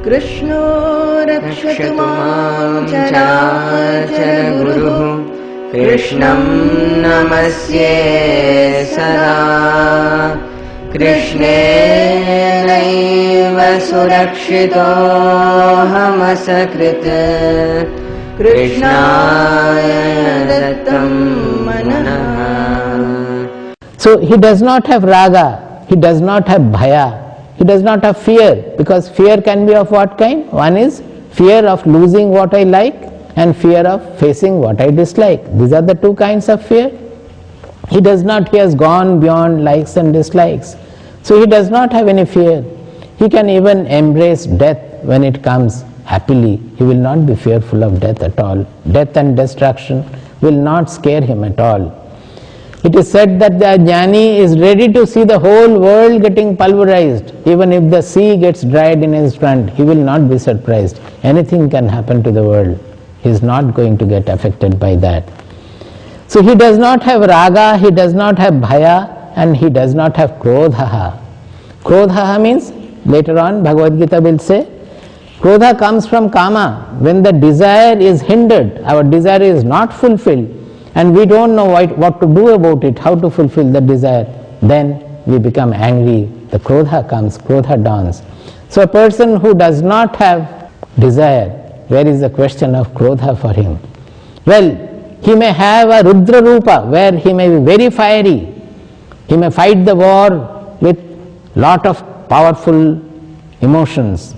कृष्णो रक्षतु मां चराचरगुरुः कृष्णं नमस्ये सदा कृष्णेनैव सुरक्षितोऽहमसकृत् कृष्णाय दत्तं मनः. So he does not have raga, he does not have bhaya, he does not have fear, because fear can be of what kind? One is fear of losing what I like and fear of facing what I dislike. These are the two kinds of fear. He has gone beyond likes and dislikes. So he does not have any fear. He can even embrace death when it comes happily. He will not be fearful of death at all. Death and destruction will not scare him at all. It is said that the jnani is ready to see the whole world getting pulverized. Even if the sea gets dried in his front, he will not be surprised. Anything can happen to the world. He is not going to get affected by that. So he does not have raga, he does not have bhaya, and he does not have krodhaha. Krodhaha means, later on Bhagavad Gita will say, krodha comes from kama. When the desire is hindered, our desire is not fulfilled, and we don't know what to do about it, how to fulfill the desire, then we become angry. The krodha comes, krodha dawns. So a person who does not have desire, where is the question of krodha for him? Well, he may have a rudra rupa, where he may be very fiery. He may fight the war with lot of powerful emotions.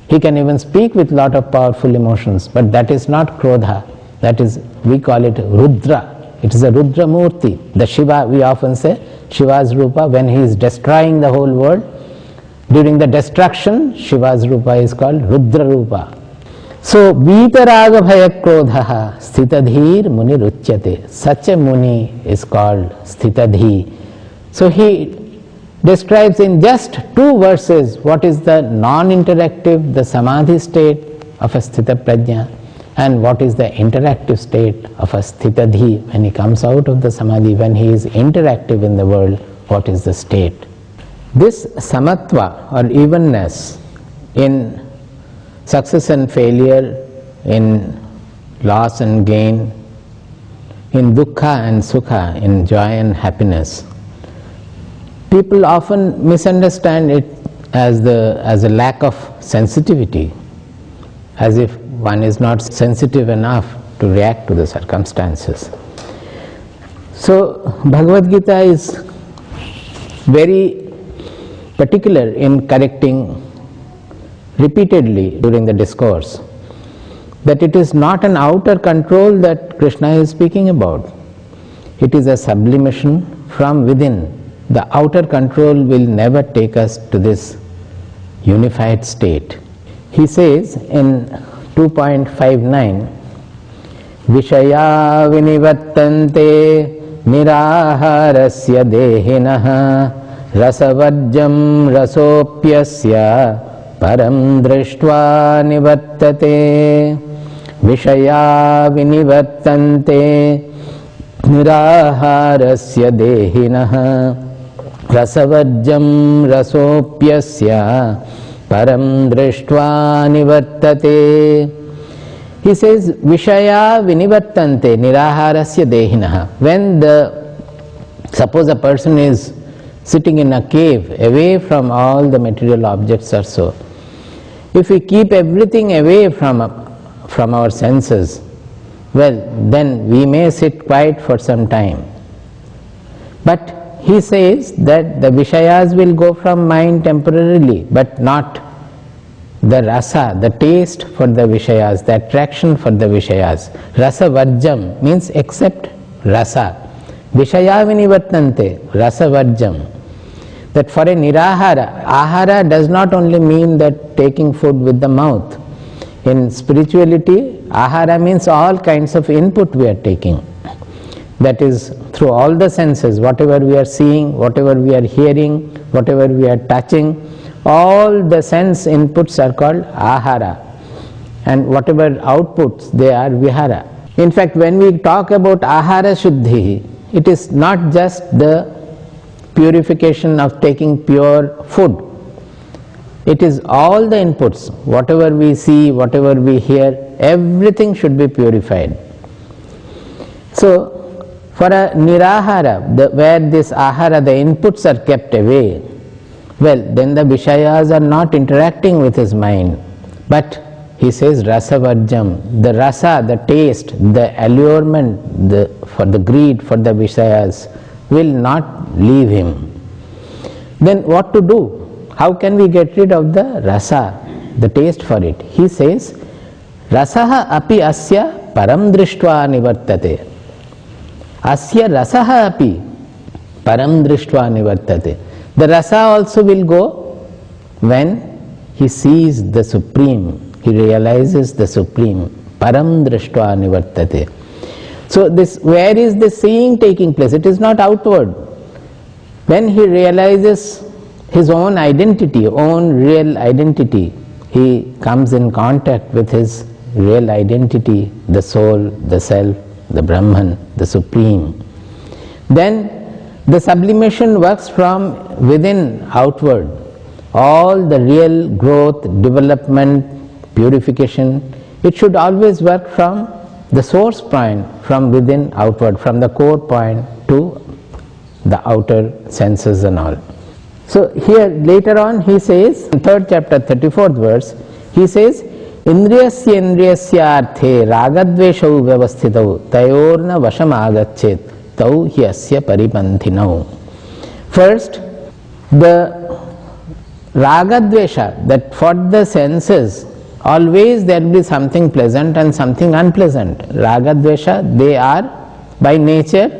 He can even speak with lot of powerful emotions, but that is not krodha. That is, we call it Rudra. It is a Rudra Murti. The Shiva, we often say, Shiva's Rupa, when he is destroying the whole world, during the destruction, Shiva's Rupa is called Rudra Rupa. So, Vitaraga Bhaya Krodhaha Sthitadhir Muni Ruchyate. Such a Muni is called Sthitadhi. So, he describes in just 2 verses what is the non-interactive, the Samadhi state of a Sthita Prajna, and what is the interactive state of a Sthitadhi when he comes out of the Samadhi, when he is interactive in the world, what is the state. This samatva or evenness in success and failure, in loss and gain, in dukkha and sukha, in joy and happiness, people often misunderstand it as a lack of sensitivity, as if one is not sensitive enough to react to the circumstances. So Bhagavad Gita is very particular in correcting repeatedly during the discourse that it is not an outer control that Krishna is speaking about. It is a sublimation from within. The outer control will never take us to this unified state. He says in 2.59, Vishaya vinivattante niraharasya dehinaha rasavarjam rasopyasya param drishtva nivattate. Vishaya vinivattante niraharasya dehinaha rasavarjam rasopyasya param drishtva nivattate. He says, Vishaya vinivattante niraharasya dehinaha. When suppose a person is sitting in a cave away from all the material objects or so, if we keep everything away from our senses, well, then we may sit quiet for some time. But he says that the Vishayas will go from mind temporarily, but not the rasa, the taste for the Vishayas, the attraction for the Vishayas. Rasa varjam means accept rasa. Vishaya vinivattante, rasa varjam. That for a nirahara, ahara does not only mean that taking food with the mouth. In spirituality, ahara means all kinds of input we are taking. That is through all the senses, whatever we are seeing, whatever we are hearing, whatever we are touching, all the sense inputs are called ahara, and whatever outputs, they are vihara. In fact, when we talk about ahara shuddhi, it is not just the purification of taking pure food. It is all the inputs, whatever we see, whatever we hear, everything should be purified. So, for a nirahara, where this ahara, the inputs are kept away, well, then the vishayas are not interacting with his mind. But he says rasavarjam, the rasa, the taste, the allurement for the greed for the vishayas will not leave him. Then what to do? How can we get rid of the rasa, the taste for it? He says, rasaha api asya param drishtva nivartate. Asya rasaha api param drishtva nivartate. The rasa also will go when he sees the Supreme, he realizes the Supreme. Param drishtva nivartate. So where is the seeing taking place? It is not outward. When he realizes his own identity, own real identity, he comes in contact with his real identity, the soul, the self, the Brahman, the Supreme. Then the sublimation works from within outward. All the real growth, development, purification, it should always work from the source point, from within outward, from the core point to the outer senses and all. So here later on he says, in 3rd chapter 34th verse, he says, Indriyasya indriyasya arthe ragadveshau vyavasthitau tayorna vasham agachet tau hyasya paripanthinau. First, the ragadvesha, that for the senses, always there will be something pleasant and something unpleasant. Ragadvesha, they are by nature,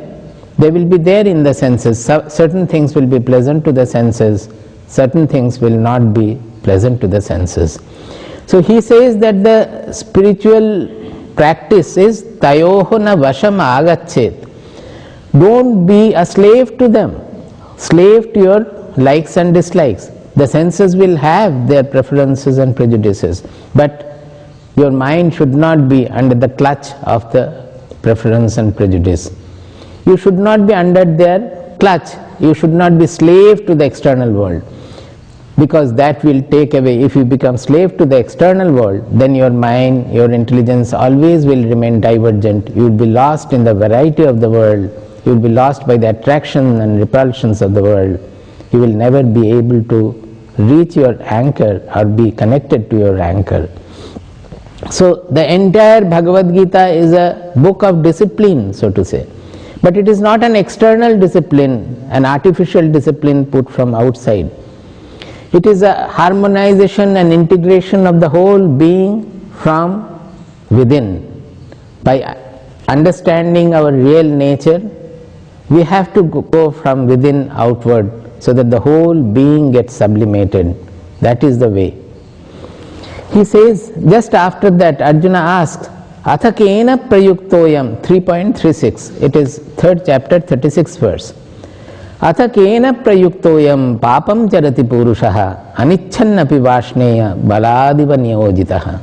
they will be there in the senses. Certain things will be pleasant to the senses, certain things will not be pleasant to the senses. So he says that the spiritual practice is tayoho na vasham agachet. Don't be a slave to them, slave to your likes and dislikes. The senses will have their preferences and prejudices, but your mind should not be under the clutch of the preference and prejudice. You should not be under their clutch. You should not be slave to the external world, because that will take away. If you become slave to the external world, then your mind, your intelligence always will remain divergent. You will be lost in the variety of the world. You will be lost by the attraction and repulsions of the world. You will never be able to reach your anchor or be connected to your anchor. So the entire Bhagavad Gita is a book of discipline, so to say. But it is not an external discipline, an artificial discipline put from outside. It is a harmonization and integration of the whole being from within. By understanding our real nature, we have to go from within outward, so that the whole being gets sublimated. That is the way. He says, just after that, Arjuna asks, Atha kena prayuktoyam, 3.36. It is 3rd chapter, 36th verse. Atha kena prayuktoyam papam charati purushaha anichannapi vashneya baladiva niyojitaha.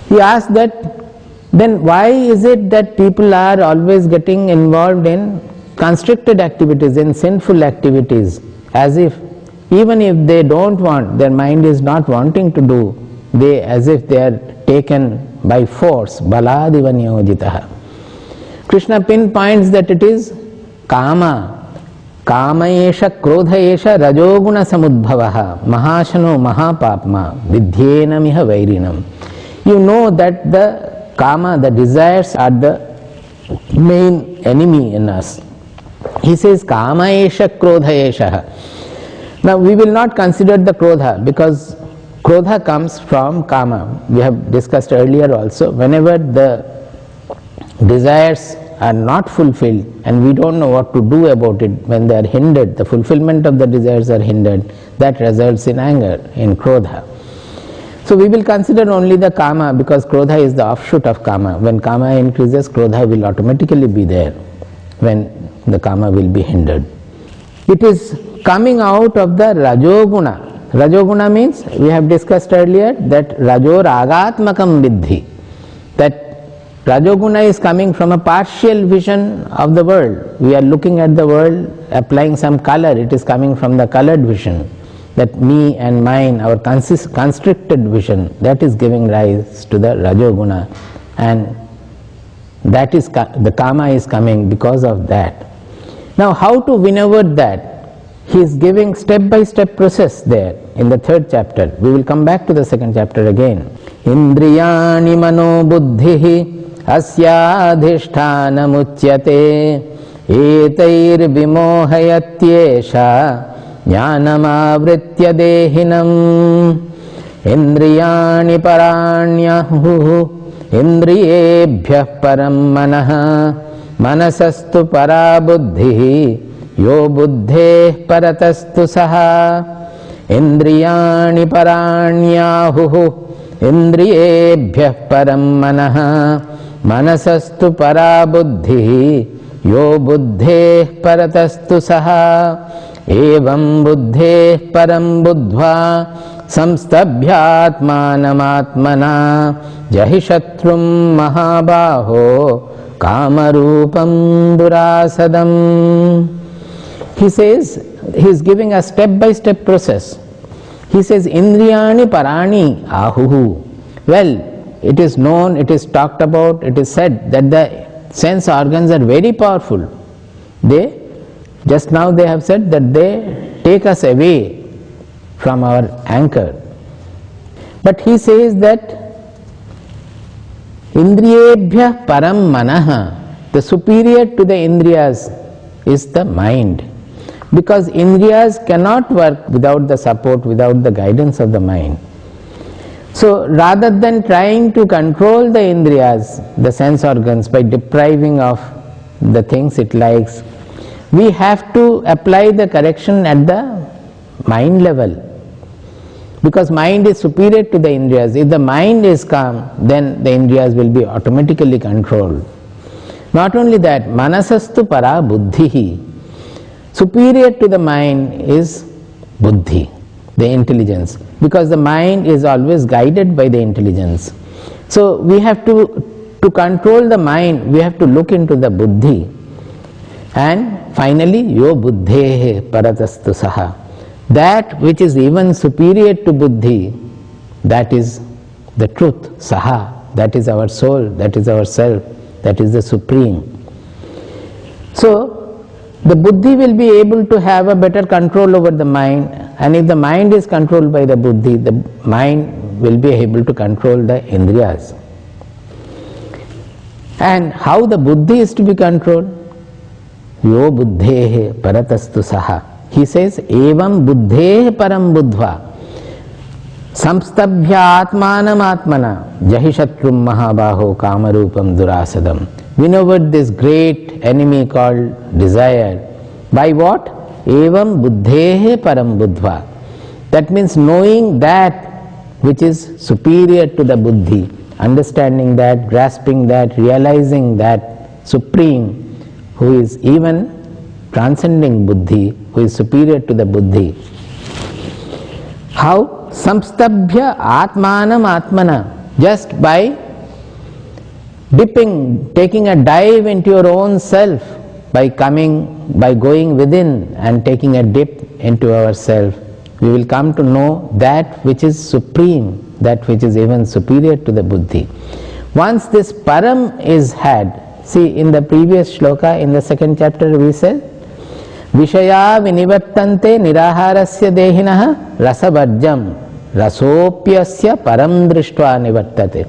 He asks that, then why is it that people are always getting involved in constricted activities, in sinful activities, as if even if they don't want, their mind is not wanting to do, they as if they are taken by force, baladiva niyojitaha. Krishna pinpoints that it is kama, kama esha krodha esha rajoguna samudbhavaha mahashano mahapapma vidhyena miha vairinam. You know that the kama, the desires, are the main enemy in us. He says kama esha krodha esha. Now we will not consider the krodha, because krodha comes from kama. We have discussed earlier also, whenever the desires are not fulfilled and we don't know what to do about it, when they are hindered, the fulfillment of the desires are hindered, that results in anger, in krodha. So we will consider only the kama, because krodha is the offshoot of kama. When kama increases, krodha will automatically be there, when the kama will be hindered. It is coming out of the rajoguna. Rajoguna means, we have discussed earlier, that rajo ragatmakam vidhi, that rajoguna is coming from a partial vision of the world. We are looking at the world, applying some color, it is coming from the colored vision. that me and mine, our constricted vision, that is giving rise to the Rajoguna, and that is the kama is coming because of that. Now how to win over that? He is giving step-by-step process there in the 3rd chapter. We will come back to the 2nd chapter again. Indriyani mano buddhihi asyadhisthanamuchyate etair vimohayatyesha jnanamavritya dehinam indriyani paranyahu indriyebhyah param manah manasastu para buddhihi yo buddhe paratastu saha indriyani paranyahu indriyebhyah param manah manasastu para buddhihi yo buddhe paratastu saha evam buddhe param buddhva samstabhyatmanamatmana jahi shatrum mahabaho kamarupam durasadam. He says, he is giving a step-by-step process. He says, Indriyani parani ahuhu. Well, it is known, it is talked about, it is said that the sense organs are very powerful. Just now they have said that they take us away from our anchor. But he says that Indriyebhya param manaha, the superior to the Indriyas is the mind. Because Indriyas cannot work without the support, without the guidance of the mind. So rather than trying to control the Indriyas, the sense organs, by depriving of the things it likes, we have to apply the correction at the mind level. Because mind is superior to the Indriyas. If the mind is calm, then the Indriyas will be automatically controlled. Not only that, manasastu para buddhihi. Superior to the mind is buddhi, the intelligence, because the mind is always guided by the intelligence. So we have to control the mind, we have to look into the buddhi. And finally, yo buddhehe paratastu saha. That which is even superior to buddhi, that is the truth, saha, that is our soul, that is our self, that is the supreme. So the buddhi will be able to have a better control over the mind, and if the mind is controlled by the buddhi, the mind will be able to control the indriyas. And how the buddhi is to be controlled? Yo buddhehe paratastu saha. He says, evam buddhehe param buddhva samstabhya atmanam atmana jahi shatrum mahabaho kamarupam durasadam. Win over this great enemy called desire. By what? Evam buddhehe param buddhva. That means knowing that which is superior to the buddhi, understanding that, grasping that, realizing that supreme who is even transcending buddhi, who is superior to the buddhi. How? Samstabhya atmanam atmana. Just by dipping, taking a dive into your own self, by going within and taking a dip into ourself, we will come to know that which is supreme, that which is even superior to the buddhi. Once this param is had, see in the previous shloka, in the 2nd chapter we said, Vishaya vinivattante niraharasya dehinah rasabhajjam rasopyasya param drishtva nivattate.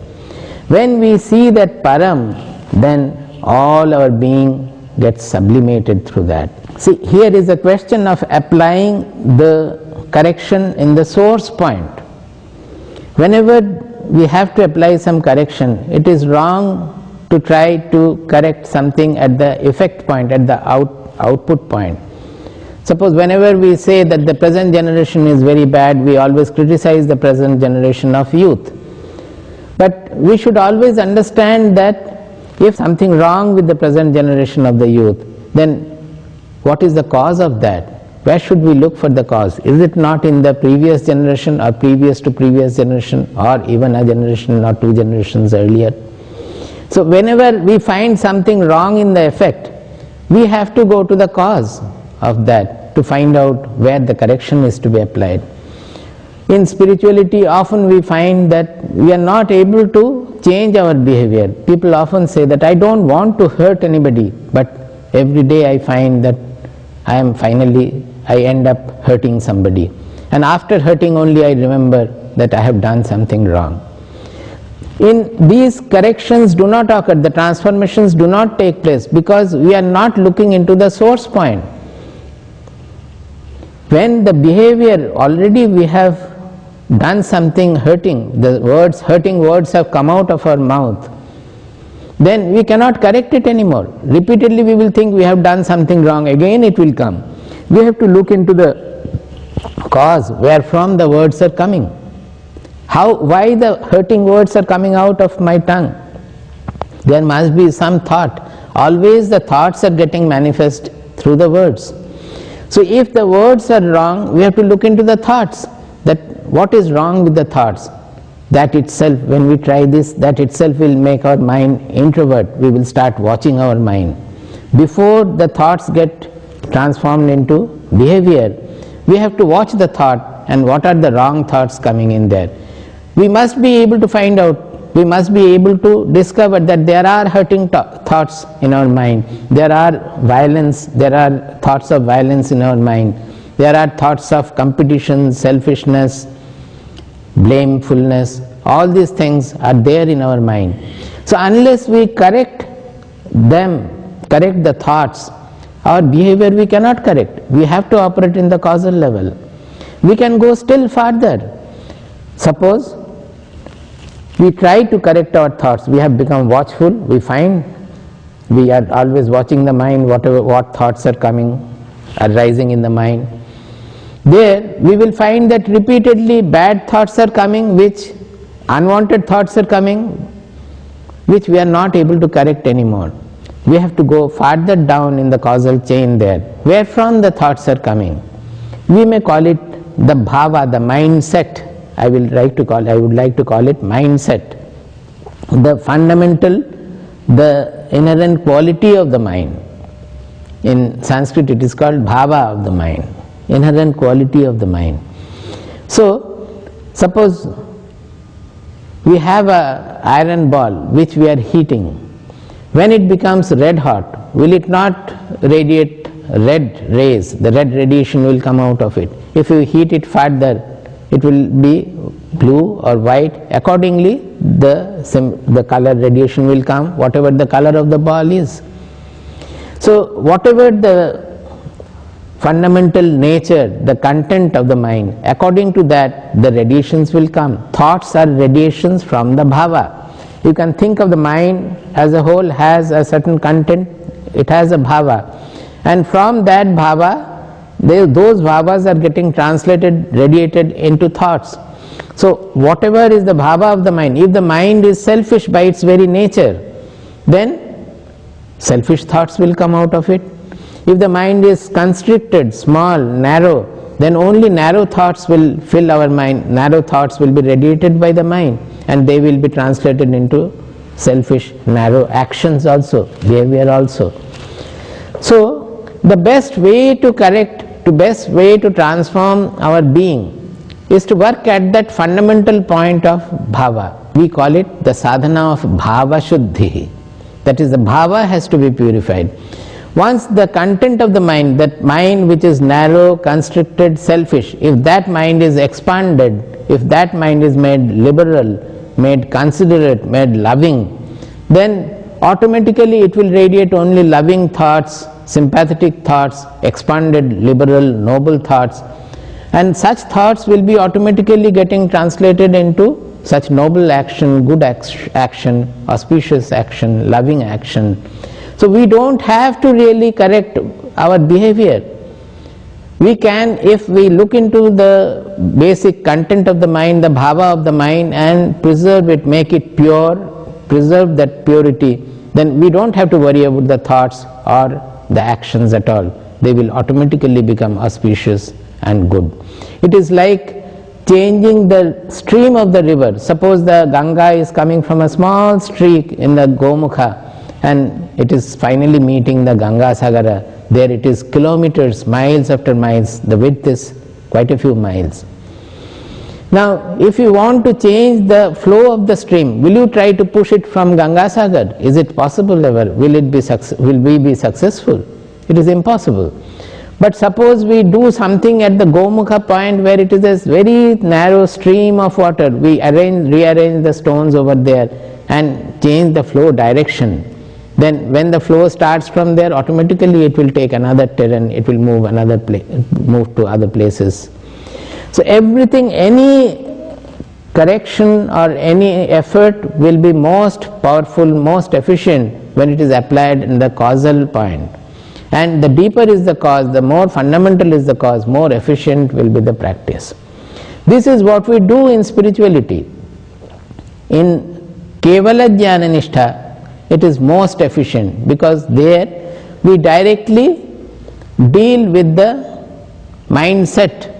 When we see that param, then all our being gets sublimated through that. See, here is a question of applying the correction in the source point. Whenever we have to apply some correction, it is wrong to try to correct something at the effect point, at the output point. Suppose whenever we say that the present generation is very bad, we always criticize the present generation of youth. But we should always understand that if something wrong with the present generation of the youth, then what is the cause of that? Where should we look for the cause? Is it not in the previous generation or previous to previous generation or even a generation or 2 generations earlier? So whenever we find something wrong in the effect, we have to go to the cause of that to find out where the correction is to be applied. In spirituality, often we find that we are not able to change our behavior. People often say that I don't want to hurt anybody, but every day I find that I end up hurting somebody. And after hurting only I remember that I have done something wrong. In these corrections do not occur, the transformations do not take place because we are not looking into the source point. When the behavior already we have done something hurting, the hurting words have come out of our mouth, then we cannot correct it anymore. Repeatedly we will think we have done something wrong, again it will come. We have to look into the cause where from the words are coming. Why the hurting words are coming out of my tongue? There must be some thought. Always the thoughts are getting manifest through the words. So if the words are wrong, we have to look into the thoughts, that what is wrong with the thoughts. That itself, when we try this, that itself will make our mind introvert. We will start watching our mind. Before the thoughts get transformed into behavior, we have to watch the thought and what are the wrong thoughts coming in there. We must be able to find out, we must be able to discover that there are hurting thoughts in our mind. There are violence, there are thoughts of violence in our mind. There are thoughts of competition, selfishness, blamefulness, all these things are there in our mind. So unless we correct them, correct the thoughts, our behavior we cannot correct. We have to operate in the causal level. We can go still further. Suppose we try to correct our thoughts, we have become watchful, we find we are always watching the mind, what thoughts are rising in the mind. There we will find that repeatedly bad thoughts are coming, which unwanted thoughts are coming, which we are not able to correct anymore. We have to go farther down in the causal chain there, where from the thoughts are coming. We may call it the bhava, the mindset. I would like to call it mindset. The fundamental, the inherent quality of the mind. In Sanskrit it is called bhava of the mind. Inherent quality of the mind. So, suppose we have an iron ball which we are heating. When it becomes red hot, will it not radiate red rays? The red radiation will come out of it. If you heat it further, it will be blue or white. Accordingly, the color radiation will come, whatever the color of the ball is. So, whatever the fundamental nature, the content of the mind, according to that the radiations will come. Thoughts are radiations from the bhava. You can think of the mind as a whole has a certain content, it has a bhava, and from that bhava those bhavas are getting translated, radiated into thoughts. So whatever is the bhava of the mind, if the mind is selfish by its very nature, then selfish thoughts will come out of it. If the mind is constricted, small, narrow, then only narrow thoughts will fill our mind, narrow thoughts will be radiated by the mind, and they will be translated into selfish, narrow actions also, behavior also. So the best way to correct, the best way to transform our being is to work at that fundamental point of bhava. We call it the sadhana of bhava shuddhi. That is, the bhava has to be purified. Once the content of the mind, that mind which is narrow, constricted, selfish, if that mind is expanded, if that mind is made liberal, made considerate, made loving, then automatically it will radiate only loving thoughts, sympathetic thoughts, expanded, liberal, noble thoughts, and such thoughts will be automatically getting translated into such noble action, good action, auspicious action, loving action. So we don't have to really correct our behavior. We can, if we look into the basic content of the mind, the bhava of the mind, and preserve it, make it pure, preserve that purity, then we don't have to worry about the thoughts or the actions at all. They will automatically become auspicious and good. It is like changing the stream of the river. Suppose the Ganga is coming from a small streak in the Gomukha, and it is finally meeting the Ganga Sagara. There it is kilometers, miles after miles, the width is quite a few miles. Now, if you want to change the flow of the stream, will you try to push it from Gangasagar? Is it possible ever? Will we be successful? It is impossible. But suppose we do something at the Gomukha point where it is a very narrow stream of water. We rearrange the stones over there and change the flow direction. Then when the flow starts from there, automatically it will take another terrain, it will move move to other places. So everything, any correction or any effort will be most powerful, most efficient when it is applied in the causal point. And the deeper is the cause, the more fundamental is the cause, more efficient will be the practice. This is what we do in spirituality. In Kevala Jnana Nishtha, it is most efficient because there we directly deal with the mindset.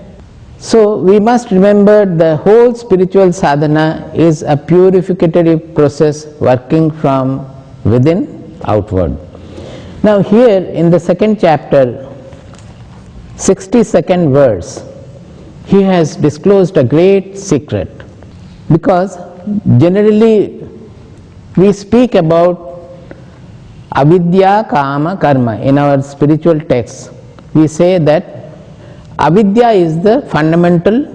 So we must remember the whole spiritual sadhana is a purificatory process working from within outward. Now here in the second chapter, 62nd verse, he has disclosed a great secret, because generally we speak about avidya, kama, karma. In our spiritual texts, we say that avidya is the fundamental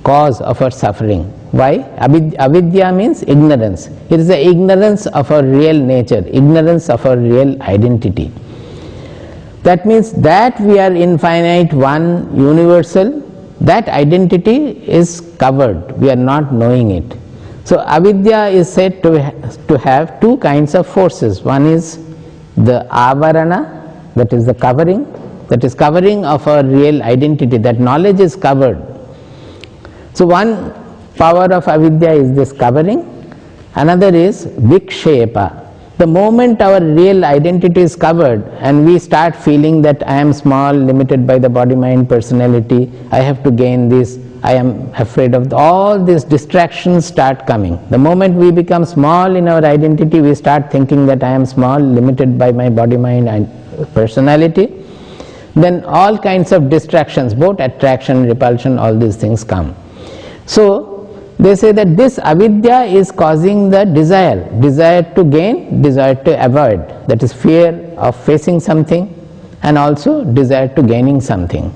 cause of our suffering. Why? Avidya means ignorance. It is the ignorance of our real nature, ignorance of our real identity. That means that we are infinite, one, universal, that identity is covered. We are not knowing it. So avidya is said to have two kinds of forces. One is the avarana, that is the covering, that is covering of our real identity, that knowledge is covered. So one power of avidya is this covering, another is vikshepa. The moment our real identity is covered and we start feeling that I am small, limited by the body, mind, personality, I have to gain this, I am afraid of all these distractions start coming. The moment we become small in our identity, we start thinking that I am small, limited by my body, mind and personality. Then all kinds of distractions, both attraction, repulsion, all these things come. So they say that this avidya is causing the desire to gain, desire to avoid, that is fear of facing something and also desire to gaining something.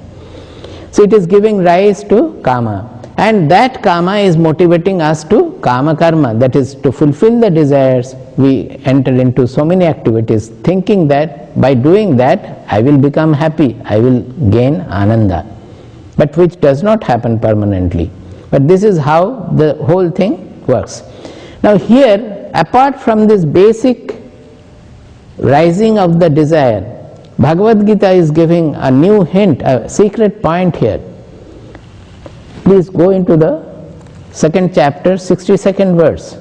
So it is giving rise to kama, and that kama is motivating us to kama karma, that is to fulfill the desires. We enter into so many activities thinking that by doing that I will become happy, I will gain ananda, but which does not happen permanently. But this is how the whole thing works. Now here, apart from this basic rising of the desire, Bhagavad Gita is giving a new hint, a secret point here. Please go into the second chapter, 62nd verse.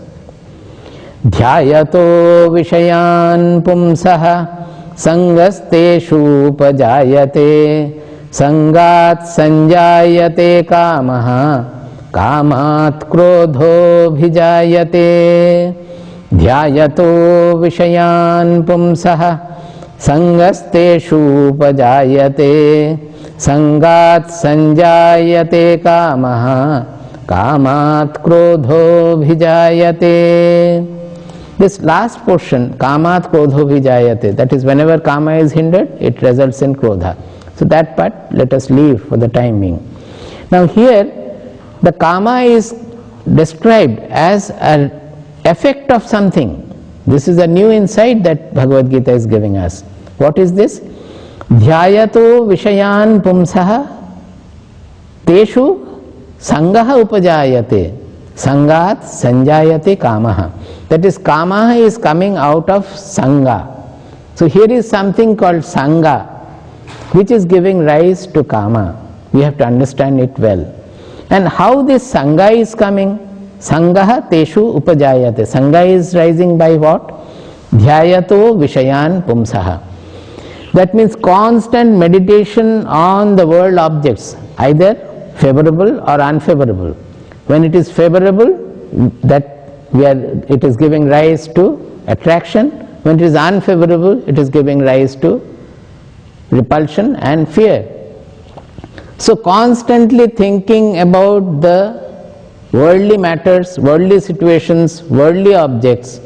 Dhyayato vishayan pumsaha sangasteshu upajayate sangat sanjayate kamaha कामात् क्रोधोऽभिजायते ध्यायतो विषयान् पुंसः संगस्तेषूपजायते संगात् संजायते कामः कामात् क्रोधोऽभिजायते. This last portion, कामात् क्रोधोऽभिजायते, that is whenever kama is hindered, it results in krodha. So that part let us leave for the time being. Now here the kama is described as an effect of something. This is a new insight that Bhagavad Gita is giving us. What is this? Dhyayato vishayan pumsaha teshu sangaha upajayate sangat sanjayate kamaha. That is, kamaha is coming out of sanga. So here is something called sanga which is giving rise to kama. We have to understand it well. And how this sanga is coming? Sangaha teshu upajayate. Sanga is rising by what? Dhyayato vishayan pumsaha. That means constant meditation on the world objects, either favorable or unfavorable. When it is favorable, it is giving rise to attraction. When it is unfavorable, it is giving rise to repulsion and fear. So constantly thinking about the worldly matters, worldly situations, worldly objects,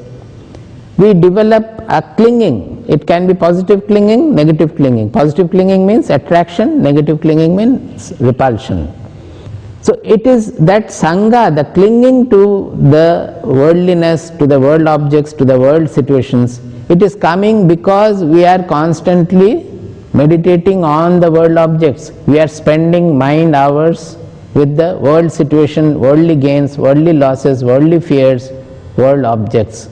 we develop a clinging. It can be positive clinging, negative clinging. Positive clinging means attraction, negative clinging means repulsion. So it is that sangha, the clinging to the worldliness, to the world objects, to the world situations, it is coming because we are constantly meditating on the world objects. We are spending mind hours with the world situation, worldly gains, worldly losses, worldly fears, world objects.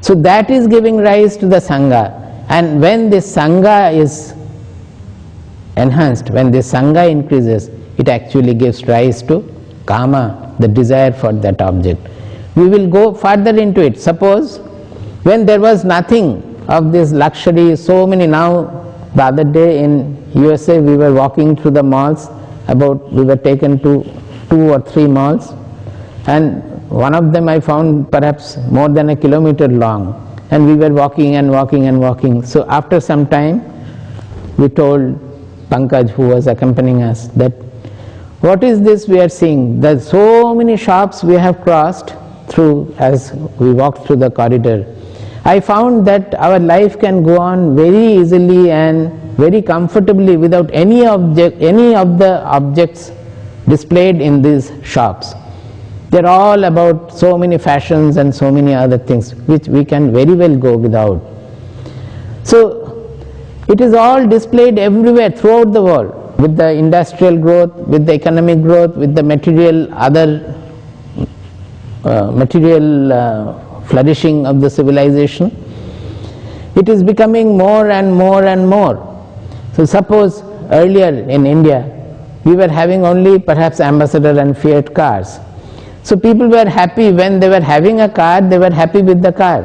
So that is giving rise to the sangha. And when this sangha is enhanced, when this sangha increases, it actually gives rise to kama, the desire for that object. We will go further into it. Suppose when there was nothing of this luxury, so many. Now the other day in USA we were walking through the malls, we were taken to 2 or 3 malls, and one of them I found perhaps more than a kilometer long, and we were walking and walking and walking. So after some time we told Pankaj, who was accompanying us, that what is this we are seeing? There are so many shops we have crossed through as we walked through the corridor. I found that our life can go on very easily and very comfortably without any of the objects displayed in these shops. They are all about so many fashions and so many other things which we can very well go without. So it is all displayed everywhere throughout the world, with the industrial growth, with the economic growth, with the material flourishing of the civilization. It is becoming more and more and more. So suppose earlier in India we were having only perhaps Ambassador and Fiat cars. So people were happy when they were having a car, they were happy with the car.